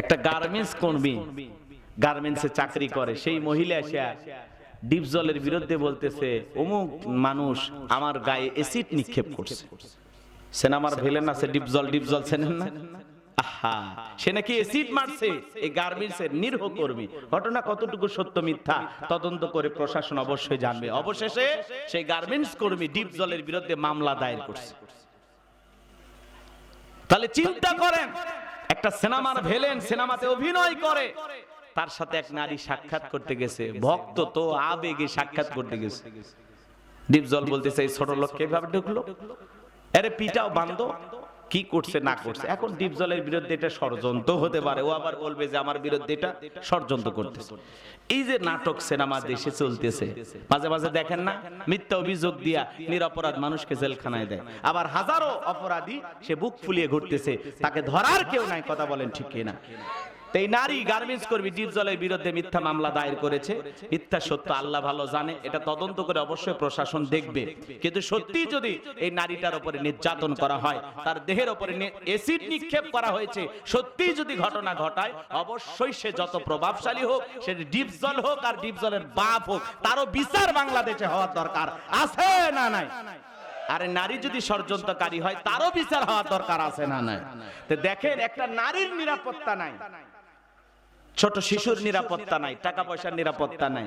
একটা গার্মেন্টস কর্মী গার্মেন্টসে চাকরি করে, সেই মহিলা এসে ডিপজলের বিরুদ্ধে বলতেছে অমুক মানুষ আমার গায়ে অ্যাসিড নিক্ষেপ করছে। সিনেমার ভিলেন আছে ডিপজল, ডিপজল চেনেন না? আহা, সে নাকি অ্যাসিড মারছে এই গার্মেন্টসের নিরীহ কর্মী। ঘটনা কতটুকু সত্য মিথ্যা তদন্ত করে প্রশাসন অবশ্যই জানবে। অবশেষে সেই গার্মেন্টস কর্মী ডিপজলের বিরুদ্ধে মামলা দায়ের করছে। তাহলে চিন্তা করেন, একটা সিনেমার ভিলেন সিনেমাতে অভিনয় করে, তার সাথে এক নারী সাক্ষাৎ করতে গেছে, ভক্ত তো আবেগে সাক্ষাৎ করতে গেছে। ডিপজল বলতেছে এই ছোট লোক কিভাবে ঢুকলো, আরে পিটাও বান্ধব, কি করছে না করছে। এখন ডিপজলের বিরুদ্ধে এটা ষড়যন্ত্র হতে পারে, ও আবার বলবে যে আমার বিরুদ্ধে এটা ষড়যন্ত্র করতেছে। এই যে নাটক সিনেমা দেশে চলতেছে, মাঝে মাঝে দেখেন না, মিথ্যা অভিযোগ দিয়া নিরপরাধ মানুষকে জেলখানায় দেয়, আবার হাজারো অপরাধী সে বুক ফুলিয়ে ঘুরতেছে, তাকে ধরার কেউ নাই। কথা বলেন ঠিক কিনা? এই নারী গার্মেন্টস কর্মী ডিপজলের বিরুদ্ধে মিথ্যা মামলা দায়ের করেছে। মিথ্যা সত্য আল্লাহ ভালো জানে, এটা তদন্ত করে অবশ্যই প্রশাসন দেখবে। কিন্তু সত্যি যদি এই নারীটার উপরে নির্যাতন করা হয়, তার দেহের উপরে অ্যাসিড নিক্ষেপ করা হয়েছে, সত্যি যদি ঘটনা ঘটায়, অবশ্যই সে যত প্রভাবশালী হোক, সে ডিপজল হোক আর ডিপজলের বাপ হোক, তারও বিচার বাংলাদেশে হওয়ার দরকার আছে না নাই? আরে নারী যদি ষড়যন্ত্রকারী হয়, তারও বিচার হওয়ার দরকার আছে না নাই? তো দেখেন, একটা নারীর নিরাপত্তা নাই, ছোট শিশুর নিরাপত্তা নাই, টাকা পয়সার নিরাপত্তা নাই।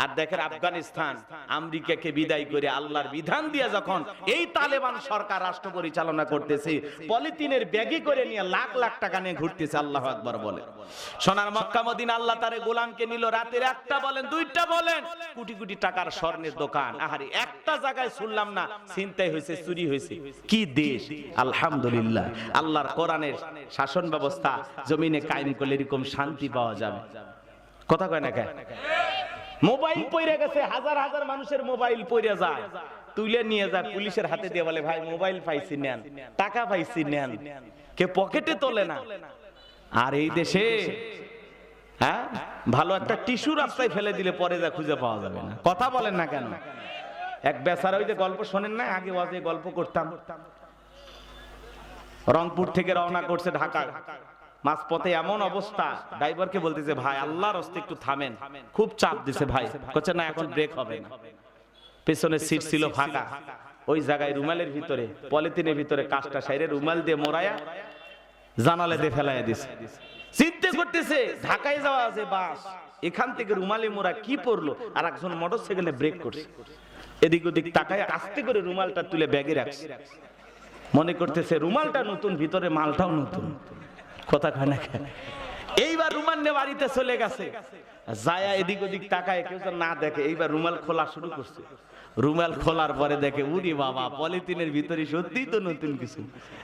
আর দেখেন আফগানিস্তান আমেরিকাকে বিদায় করে আল্লাহর বিধান দিয়ে যখন এই তালেবান সরকার রাষ্ট্র পরিচালনা করতেছে, পলিথিনের ব্যাগে করে নিয়ে লাখ লাখ টাকা নিয়ে ঘুরতেছে। আল্লাহু আকবার বলে। সোনার মক্কা মদিনা আল্লাহ তারে গোলামকে নিল, রাতের একটা বলেন দুইটা বলেন কোটি কোটি টাকার স্বর্ণের দোকান, আহারে একটা জায়গায় শুনলাম না ছিনতাই হয়েছে, চুরি হয়েছে। কি দেশ! আলহামদুলিল্লাহ, আল্লাহর কোরআনের শাসন ব্যবস্থা জমিনে কায়েম করলে এরকম শান্তি পাওয়া যাবে। কথা কয় না কেন? মোবাইল পইরা গেছে, হাজার হাজার মানুষের মোবাইল পইরা যায়, তুলে নিয়ে যায় পুলিশের হাতে দিয়ে বলে ভাই মোবাইল পাইছি নেন, টাকা পাইছি নেন, কে পকেটে তোলে না। আর এই দেশে হ্যাঁ, ভালো একটা টিস্যু রাস্তায় ফেলে দিলে পরে যা খুঁজে পাওয়া যাবে না। কথা বলেন না কেন? এক বেচারা, ওই যে গল্প শোনেন না, আগে ওয়াজে গল্প করতাম, রংপুর থেকে রওনা করছে ঢাকা, মাঝপথে এমন অবস্থা, ড্রাইভারকে বলতেছে ভাই আল্লাহর রাস্তে একটু থামেন, খুব চাপ দিছে ভাই। বলছে না এখন ব্রেক হবে না। পেছনের সিট ছিল ফাঁকা, ওই জায়গায় রুমালের ভিতরে পলিথিনের ভিতরে কাঁচটা সাইরে রুমাল দিয়ে মোড়ায়া জানালা দিয়ে ফেলাইয়া দিছে। চিন্তা করতেছে ঢাকায় যাওয়া আছে বাস, এখান থেকে রুমালে মোড়া কি পড়লো, আর একজন মোটরসাইকেলে ব্রেক করছে, এদিক ওদিক তাকায় আস্তে করে রুমালটা তুলে ব্যাগে রাখছে, মনে করতেছে রুমালটা নতুন, ভিতরে মালটাও নতুন। কথা কয় না কেন? এইবার রুমাল নিয়ে বাড়িতে চলে গেছে, যায়া এদিক ওদিক তাকায়, কেউ না দেখে, এইবার রুমাল খোলা শুরু করছে। রুমাল খোলার পরে দেখে উরি বাবা, পলিথিনের ভিতরে সত্যিই তো নতুন কিছু,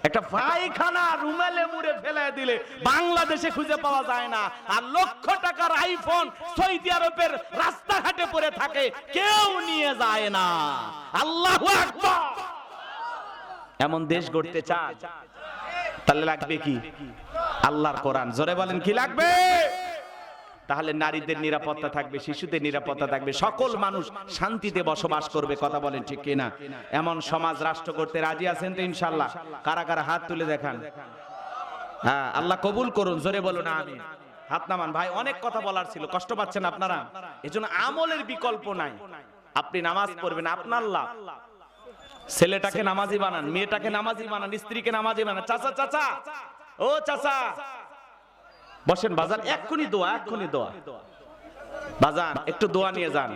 একটা পায়খানা রুমালে মুড়ে ফেলে দিলে বাংলাদেশে খুঁজে পাওয়া যায় না। আর লক্ষ টাকার আইফোন সৌদি আরবের রাস্তাঘাটে পড়ে থাকে, কেউ নিয়ে যায় না। আল্লাহু আকবার! এমন দেশ গড়তে চায়, তাহলে লাগবে কি? আল্লাহর কোরআন। জোরে বলেন কি লাগবে? তাহলে নারীদের নিরাপত্তা থাকবে, শিশুদের নিরাপত্তা থাকবে, সকল মানুষ শান্তিতে বসবাস করবে। কথা বলেন ঠিক কিনা? এমন সমাজ রাষ্ট্র করতে রাজি আছেন তো ইনশাআল্লাহ? কারা কারা হাত তুলে দেখান। হ্যাঁ, আল্লাহ কবুল করুন। জোরে বলুন আমিন। হাত নামান। ভাই অনেক কথা বলার ছিল, কষ্ট পাচ্ছেন আপনারা, এজন্য আমলের বিকল্প নাই। আপনি নামাজ পড়বেন, আপনার লাভ। ছেলেটাকে নামাজি বানান, মেয়েটাকে নামাজি বানান, স্ত্রীকে নামাজি বানান। চাচা চাচা, ও চাচা বসেন বাজান, এক্ষুনি দোয়া, এক্ষুনি দোয়া। বাজান একটু দোয়া নিয়ে যান।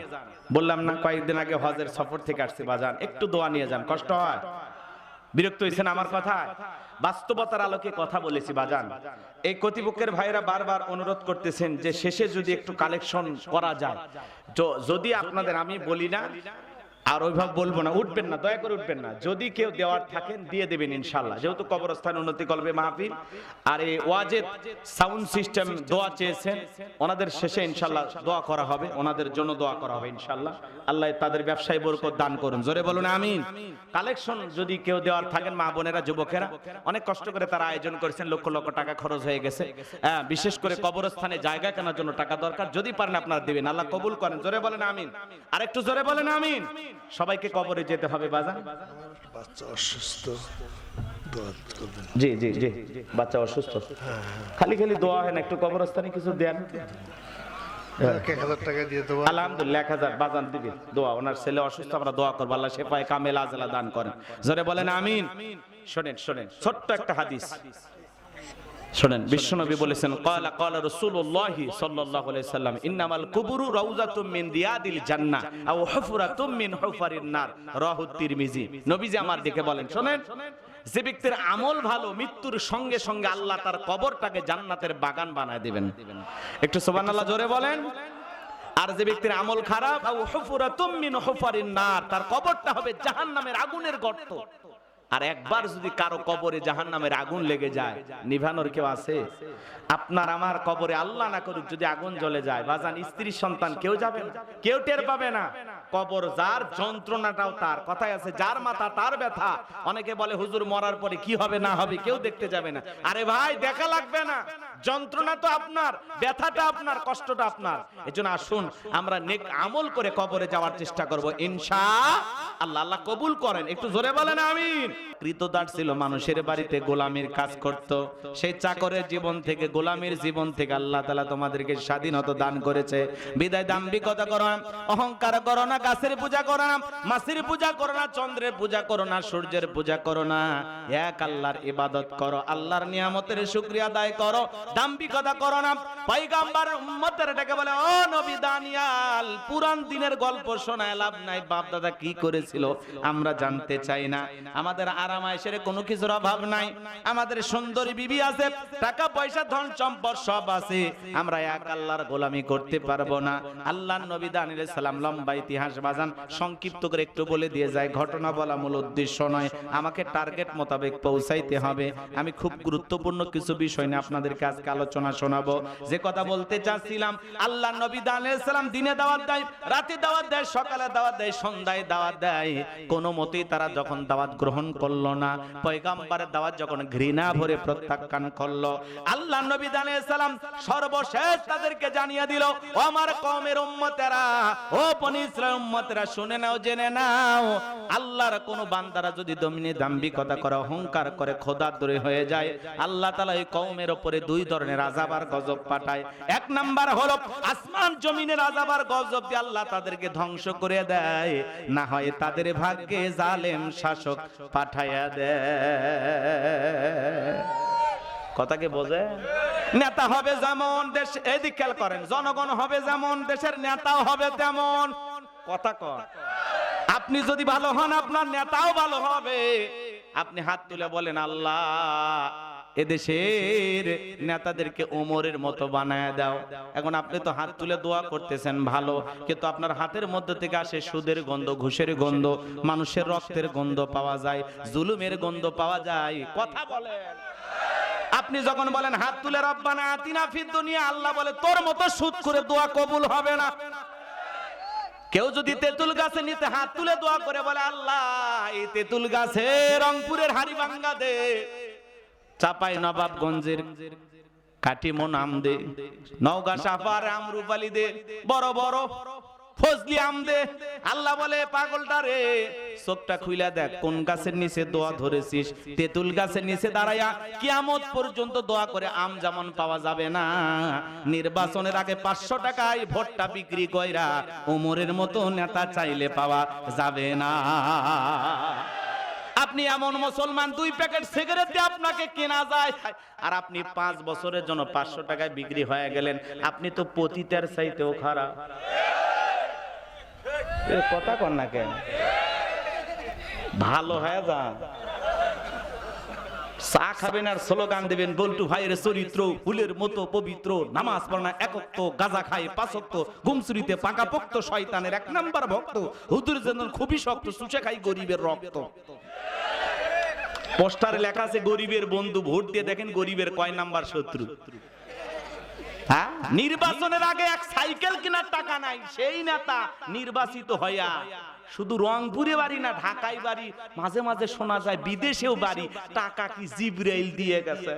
বললাম না কয়েকদিন আগে হজের সফর থেকে আসছি, বাজান একটু দোয়া নিয়ে যান। কষ্ট হয়? বিরক্ত হয়েছেন আমার কথা? বাস্তবতার আলোকে কথা বলেছি বাজান। এই কর্তৃপক্ষের ভাইরা বারবার অনুরোধ করতেছেন যে শেষে যদি একটু কালেকশন করা যায়, তো যদি আপনাদের, আমি বলি না আর ওইভাবে বলবো না, উঠবেন না, দয়া করে উঠবেন না, যদি কেউ দেওয়ার থাকেন দিয়ে দেবেন ইনশাআল্লাহ, যেহেতু কবরস্থান উন্নতি করবে মাহফিল। আর এই ওয়াজেদ সাউন্ড সিস্টেম দোয়া চেয়েছেন, ওনাদের শেষে ইনশাআল্লাহ দোয়া করা হবে, ওনাদের জন্য দোয়া করা হবে ইনশাআল্লাহ। আল্লাহ তাদের ব্যবসায় বরকত দান করুন। জোরে বলুন আমিন। কালেকশন যদি কেউ দেওয়ার থাকেন, মা বোনেরা যুবকেরা অনেক কষ্ট করে তারা আয়োজন করেছেন, লক্ষ লক্ষ টাকা খরচ হয়ে গেছে। হ্যাঁ, বিশেষ করে কবরস্থানে জায়গা কেনার জন্য টাকা দরকার, যদি পারেন আপনারা দিবেন, আল্লাহ কবুল করেন। জোরে বলেন আমিন। আর একটু জোরে বলেন আমিন। সবাইকে কবরে যেতে হবে বাজান, বাচ্চা অসুস্থ, জি জি জি, বাচ্চা অসুস্থ, খালি খালি দোয়া হয় না, একটু কবরস্থানে কিছু দেন। 1000 টাকা দিয়ে দেবো। আলহামদুলিল্লাহ 1000 বাজান দিবে দোয়া, ওনার ছেলে অসুস্থ, আমরা দোয়া করব আল্লাহ শেফায়ে কামেল আজলা দান করেন, জোরে বলেন আমিন। শুনেন শুনেন, ছোট্ট একটা হাদিস শুনেন, বিশ্বনবী বলেছেন ক্বালা ক্বালা রাসূলুল্লাহ সাল্লাল্লাহু আলাইহি সাল্লাম ইন্নামাল কুবুরু রাউযাতুম মিন রিয়াদিল জান্নাহ আও হুফরাতুম মিন হুফারিন নার, রাহু তিরমিজি। নবীজি আমার দিকে বলেন, শুনেন, যে ব্যক্তির আমল ভালো, মৃত্যুর সঙ্গে সঙ্গে আল্লাহ তার কবরটাকে জান্নাতের বাগান বানায় দিবেন। একটু সুবহানাল্লাহ জোরে বলেন। আর যে ব্যক্তির আমল খারাপ, আও হুফরাতুম মিন হুফারিন নার, তার কবরটা হবে জাহান্নামের আগুনের গর্ত। আর একবার যদি কারো কবরে জাহান্নামের আগুন লেগে যায়, নিভানোর কেউ আছে? আপনার আমার কবরে আল্লাহ না করুক যদি আগুন জ্বলে যায়, বাজান স্ত্রী সন্তান কেউ যাবে না, কেউ টের পাবে না। কবর যার, যন্ত্রণাটাও তার। কথায় আছে যার মাথা তার ব্যথা। অনেকে বলে হুজুর মরার পরে কি হবে না হবে কেউ দেখতে যাবে না। আরে ভাই দেখা লাগবে না, যন্ত্রণা তো আপনার, ব্যথাটা আপনার, কষ্টটা আপনার। এজন্য আসুন আমরা নেক আমল করে কবরে যাওয়ার চেষ্টা করব ইনশাআল্লাহ। আল্লাহ কবুল করেন, একটু জোরে বলেন আমিন। কৃতদাস ছিল, মানুষের বাড়িতে গোলামির কাজ করত, সেই চাকরের জীবন থেকে, গোলামির জীবন থেকে আল্লাহ তাআলা তোমাদেরকে স্বাধীনতা দান করেছে। বিদায় দাম্ভিকতা করো না, অহংকার করো না, গাছের পূজা করো না, মাছের পূজা করো না, চন্দ্রের পূজা করো না, সূর্যের পূজা করো না, এক আল্লাহর ইবাদত করো, আল্লাহর নিয়ামতের শুকরিয়া আদায় করো, দাম্ভিকতা করো না। পয়গম্বর উম্মতের ডেকে বলে, ও নবী দানিয়াল, পুরান দিনের গল্প শোনায় লাভ নাই, বাপ দাদা কি করেছিল আমরা জানতে চাই না। আমাদের আরামায়েশের কোনো কিছুর অভাব নাই, আমাদের সুন্দরী বিবি আছে, টাকা পয়সা ধন সম্পদ সব আছে, আমরা এক আল্লাহর গোলামি করতে পারবো না। আল্লাহর নবী দানিয়েল সালাম লম্বা ইতিহাস বাজান, সংক্ষিপ্ত করে একটু বলে দিয়ে যায়, ঘটনা বলা মূল উদ্দেশ্য নয়, আমাকে টার্গেট মোতাবেক পৌঁছাইতে হবে। আমি খুব গুরুত্বপূর্ণ কিছু বিষয় নিয়ে আপনাদেরকে আজকে আলোচনা শোনাবো। যে কথা বলতে চাচ্ছিলাম, আল্লাহর নবী দানিয়েল সালাম দিনে দাওয়াত দেয়, রাতে দাওয়াত দেয়, সকালে দাওয়াত দেয়, সন্ধ্যায় দাওয়াত দেয়, কোনো মতেই তারা যখন দাওয়াত গ্রহণ করলো না, পয়গম্বরের দাওয়াত যখন ঘৃণা ভরে প্রত্যাখ্যান করলো, আল্লাহর নবী দানিয়েল সালাম সর্বশেষ তাদেরকে জানিয়ে দিল, ও আমার কওমের উম্মতেরা, ও বনি ইসরাইল উম্মতেরা, শুনে নাও, জেনে নাও, আল্লাহর কোন বান্দারা যদি দমিনে দাম্ভিকতা করে, অহংকার করে, খোদাদ্রোহী হয়ে যায়, আল্লাহ তাআলা এই কওমের উপরে দুই ধরনের আযাব আর গজব পাঠায়। এক নাম্বার হলো আসমান জমিনের আযাব আর গজব দিয়ে আল্লাহ তাদেরকে ধ্বংস করে দেয়, না হয় তাদের ভাগ্যে জালেম শাসক পাঠায়া দেয়। কথাকে বোঝে? নেতা হবে যেমন দেশ, এদিক খেয়াল করেন, জনগণ হবে যেমন দেশের নেতাও হবে তেমন। কথা কন, আপনি যদি ভালো হন আপনার নেতাও ভালো হবে। আপনি হাত তুলে বলেন, আল্লাহ এদেশের নেতাদেরকে ওমরের মতো বানায় দাও। এখন আপনি তো হাত তুলে দোয়া করতেছেন ভালো, কিন্তু আপনার হাতের মধ্যে থেকে আসে সুদের গন্ধ, ঘুষের গন্ধ, মানুষের রক্তের গন্ধ পাওয়া যায়, জুলুমের গন্ধ পাওয়া যায়। কথা বলেন। আপনি যখন বলেন হাত তুলে রব্বানা আতিনা ফিদ দুনিয়া, আল্লাহ বলে তোর মতো সুদ করে দোয়া কবুল হবে না। কেউ যদি তেঁতুল গাছে নিতে হাত তুলে দোয়া করে বলে, আল্লাহ এই তেঁতুল গাছে রংপুরের হাড়িভাঙ্গা দে, চাপাই নবাবগঞ্জের কাটিমন আম দে, নওগাঁ সাফার আমরুপালি দে, বড় বড় ফজলি আম দে, আল্লাহ বলে পাগলটা রে, চোখটা খুইলা দেখ কোন গাছের নিচে দোয়া ধরেছিস। তেঁতুল গাছের নিচে দাঁড়ায়া কিয়ামত পর্যন্ত দোয়া করে আম যেমন পাওয়া যাবে না, নির্বাচনের আগে 500 টাকায় ভোটটা বিক্রি কইরা ওমরের মতো নেতা চাইলে পাওয়া যাবে না। আপনি এমন মুসলমান, 2 প্যাকেট সিগারেট দিয়ে আপনাকে কেনা যায়, আর আপনি 5 বছরের জন্য 500 টাকায় বিক্রি হয়ে গেলেন। আপনি তো পতিতার চাইতেও খারাপ। কথা কন না কেন? ভালো হয়ে যান, চা খাবেন আর স্লোগান দেবেন, বল্টু ভাইয়ের চরিত্র ফুলের মতো পবিত্র, নামাজ পড়ে না একক্ত, গাঁজা খায় 5 ওয়াক্ত, ঘুমসুরিতে পাকাপোক্ত, শয়তানের 1 নাম্বার ভক্ত, হুজুর যেন খুবই শক্ত, চুষে খাই গরিবের রক্ত। পোস্টারে লেখা আছে গরিবের বন্ধু, ভোট দিয়ে দেখেন গরিবের কয় নাম্বার শত্রু। হ্যাঁ, নির্বাচনের আগে এক সাইকেল কেনার টাকা নাই, সেই নেতা নির্বাচিত হইয়া শুধু রংপুরে বাড়ি না, ঢাকায় বাড়ি, মাঝে মাঝে শোনা যায় বিদেশেও বাড়ি, টাকা কি জিবরাইল দিয়ে গেছে।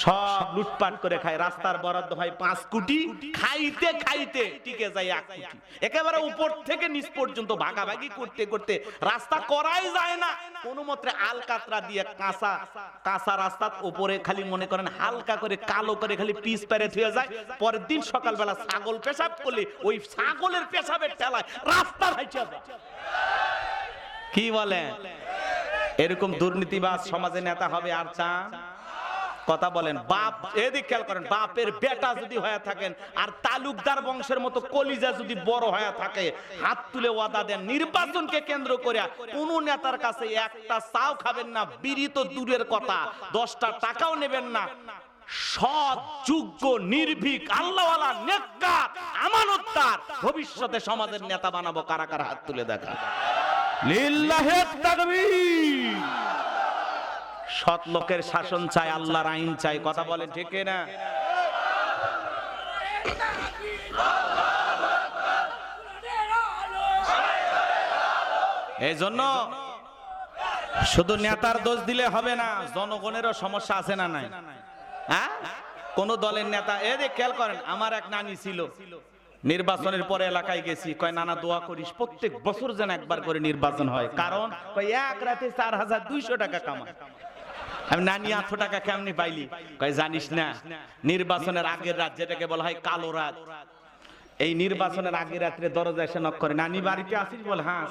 সব লুটপাট করে খায়। রাস্তার বরাদ্দ হয় 5 কোটি, খাইতে খাইতে টিকে যায় 1 কোটি। একেবারে উপর থেকে নিচ পর্যন্ত ভাগাভাগি করতে করতে রাস্তা করাই যায় না। কোন মতে আলকাতরা দিয়ে কাঁচা রাস্তার উপরে খালি মনে করেন হালকা করে কালো করে খালি পিচ পেরে থুয়ে যায়। পরের দিন সকালবেলা ছাগল পেশাব করলে ওই ছাগলের পেশাবের ঠেলায় রাস্তা হাইটা যায়। কি বলেন? এরকম দুর্নীতিবাজ সমাজে নেতা হবে আর চান? কথা বলেন। বাপ, এদিক খেয়াল করেন, বাপের বেটা যদি হয়ে থাকেন আর তালুকদার বংশের মতো কলিজা যদি বড় হয়ে থাকে, হাত তুলে ওয়াদা দেন নির্বাচনকে কেন্দ্র করে কোন নেতার কাছে একটা চাও খাবেন না, বিড়ি তো দূরের কথা, 10টা টাকাও নেবেন না। সৎ, যোগ্য, নির্ভীক, আল্লাহওয়ালা, নেককার, আমানতদার ভবিষ্যতে সমাজের নেতা বানাবো। কারা কারা হাত তুলে দেখা? লিল্লাহে তাকবীর। সৎ লোকের শাসন চাই, আল্লাহর আইন চাই। কথা বলেন ঠিক না? এই জন্য শুধু নেতার দোষ দিলে হবে না, জনগণেরও সমস্যা আছে না নাই? হ্যাঁ, কোন দলের নেতা, এদিকে খেয়াল করেন, আমার এক নানি ছিল, নির্বাচনের পরে এলাকায় গেছি, কয় নানা দোয়া করিস প্রত্যেক বছর যেন একবার করে নির্বাচন হয়, কারণ কয় এক রাতে 4200 টাকা কামায়। আমি নানি, 800 টাকা কেমনি পাইলি? কয় জানিস না, নির্বাচনের আগের রাত যেটাকে বলা হয় কালো রাত, এই নির্বাচনের আগের রাত্রে দরজা এসে নক করে, নানি বাড়িতে আসিস? বলে হ্যাঁ।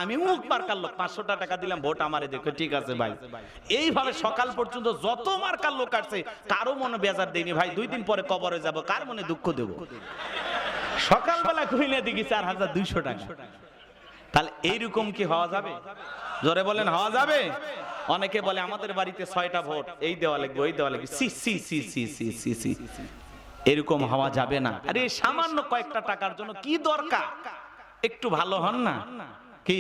আমি মুখ মার্কার লোক, 500 টাকা দিলাম, ভোট আমারে দেখো। ঠিক আছে ভাই। এইভাবে সকাল পর্যন্ত যত মার্কার লোক আসছে কারো মনে বেজার দেয়নি ভাই, 2 দিন পরে কবরে যাব, কার মনে দুঃখ দেব? সকালবেলা কইলে দেখি 4200 টাকা। তাহলে এইরকম কি হওয়া যাবে? জোরে বলেন, হওয়া যাবে? অনেকে বলে আমাদের বাড়িতে 6টা ভোট, এই দেওয়া লাগবে, ওই দেওয়া লাগবে। সি সি সি সি সি সি সি, এরকম হওয়া যাবে না। আরে সামান্য কয়েকটা টাকার জন্য কি দরকার? একটু ভালো হন না। কি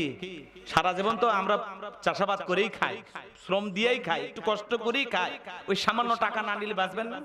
সারা জীবন তো আমরা চাষাবাদ করেই খাই, শ্রম দিয়েই খাই, একটু কষ্ট করেই খাই, ওই সামান্য টাকা না নিলে বাঁচবেন না?